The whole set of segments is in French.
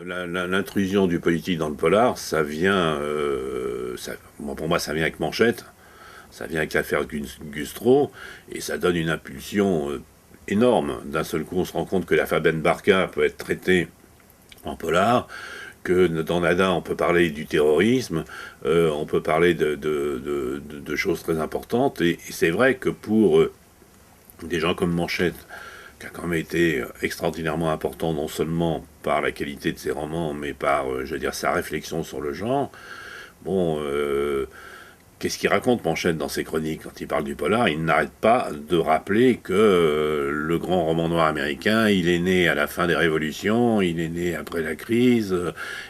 L'intrusion du politique dans le polar, ça vient, pour moi, ça vient avec Manchette, ça vient avec l'affaire Gustro, et ça donne une impulsion énorme. D'un seul coup, on se rend compte que l'affaire Ben Barka peut être traitée en polar, que dans Nada, on peut parler du terrorisme, on peut parler de choses très importantes, et c'est vrai que pour des gens comme Manchette, qui a quand même été extraordinairement important, non seulement par la qualité de ses romans, mais par, je veux dire, sa réflexion sur le genre. Bon, qu'est-ce qu'il raconte Manchette dans ses chroniques quand il parle du polar? Il n'arrête pas de rappeler que le grand roman noir américain, il est né à la fin des révolutions, il est né après la crise,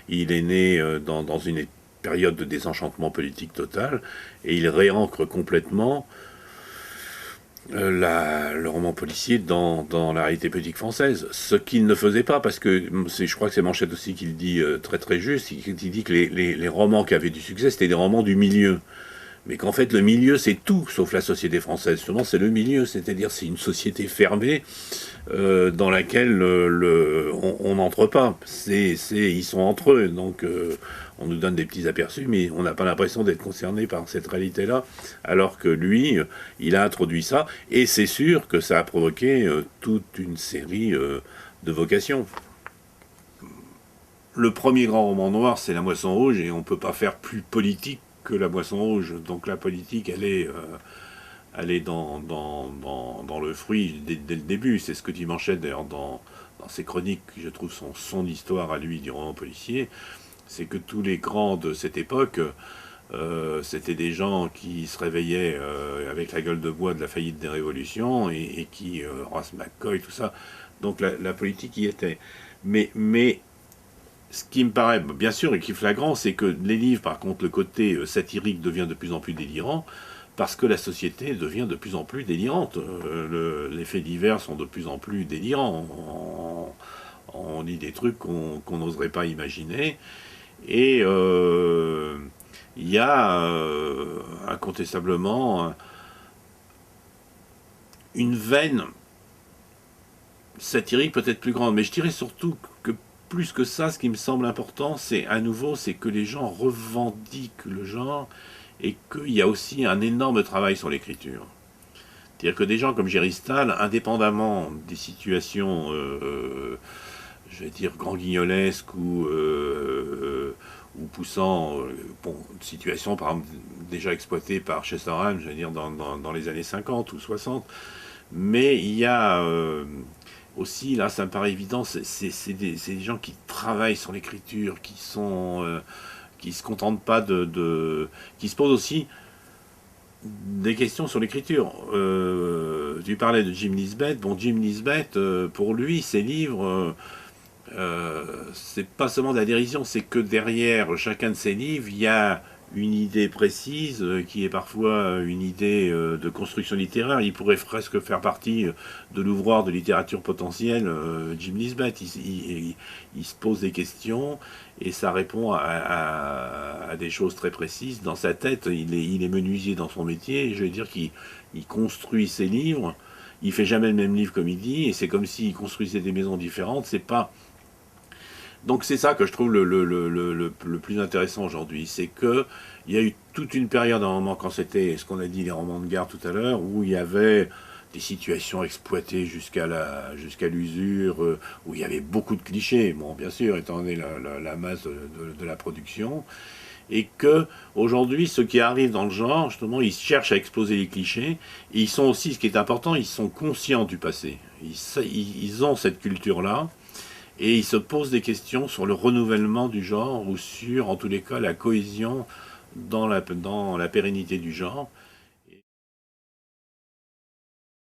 il est né dans une période de désenchantement politique total, et il réancre complètement le roman policier dans la réalité politique française. Ce qu'il ne faisait pas, parce que je crois que c'est Manchette aussi qui le dit très très juste, il dit que les romans qui avaient du succès, c'était des romans du milieu. Mais qu'en fait, le milieu, c'est tout, sauf la société française. Justement, c'est le milieu, c'est-à-dire c'est une société fermée dans laquelle on n'entre pas. Ils sont entre eux, donc on nous donne des petits aperçus, mais on n'a pas l'impression d'être concerné par cette réalité-là, alors que lui, il a introduit ça, et c'est sûr que ça a provoqué toute une série de vocations. Le premier grand roman noir, c'est La Moisson Rouge, et on ne peut pas faire plus politique que La Moisson Rouge. Donc la politique, elle est dans le fruit dès le début. C'est ce que dit Manchette d'ailleurs dans ses chroniques, qui je trouve son histoire à lui du roman policier. C'est que tous les grands de cette époque, c'était des gens qui se réveillaient avec la gueule de bois de la faillite des révolutions, et qui, Horace McCoy, tout ça. Donc la politique y était. Mais ce qui me paraît, bien sûr, et qui est flagrant, c'est que les livres, par contre, le côté satirique devient de plus en plus délirant, parce que la société devient de plus en plus délirante. Les faits divers sont de plus en plus délirants. On lit des trucs qu'on n'oserait pas imaginer. Et il y a incontestablement une veine satirique peut-être plus grande. Mais je dirais surtout que plus que ça, ce qui me semble important, c'est à nouveau, c'est que les gens revendiquent le genre, et qu'il y a aussi un énorme travail sur l'écriture. C'est-à-dire que des gens comme Jerry Stahl, indépendamment des situations, je vais dire, grand guignolesques ou poussant, bon, situations par exemple déjà exploitées par Chesterham, je vais dire, dans les années 50 ou 60, mais il y a aussi, là, ça me paraît évident, c'est des gens qui travaillent sur l'écriture, qui se contentent pas qui se posent aussi des questions sur l'écriture. Tu parlais de Jim Nisbet. Bon, Jim Nisbet, pour lui, ses livres, c'est pas seulement de la dérision, c'est que derrière chacun de ses livres, il y a une idée précise, qui est parfois une idée de construction littéraire. Il pourrait presque faire partie de l'ouvroir de littérature potentielle, Jim Nisbet. Il se pose des questions, et ça répond à des choses très précises. Dans sa tête, il est menuisier dans son métier, et je veux dire qu'il construit ses livres. Il fait jamais le même livre, comme il dit, et c'est comme s'il construisait des maisons différentes. C'est pas... Donc c'est ça que je trouve le plus intéressant aujourd'hui, c'est que il y a eu toute une période, à un moment, quand c'était ce qu'on a dit, les romans de gare tout à l'heure, où il y avait des situations exploitées jusqu'à l'usure, où il y avait beaucoup de clichés, bon, bien sûr, étant donné la masse de la production, et que aujourd'hui, ceux qui arrivent dans le genre, justement, ils cherchent à exploser les clichés, et ils sont aussi, ce qui est important, ils sont conscients du passé. Ils ont cette culture-là, et ils se posent des questions sur le renouvellement du genre, ou sur, en tous les cas, la cohésion dans la pérennité du genre.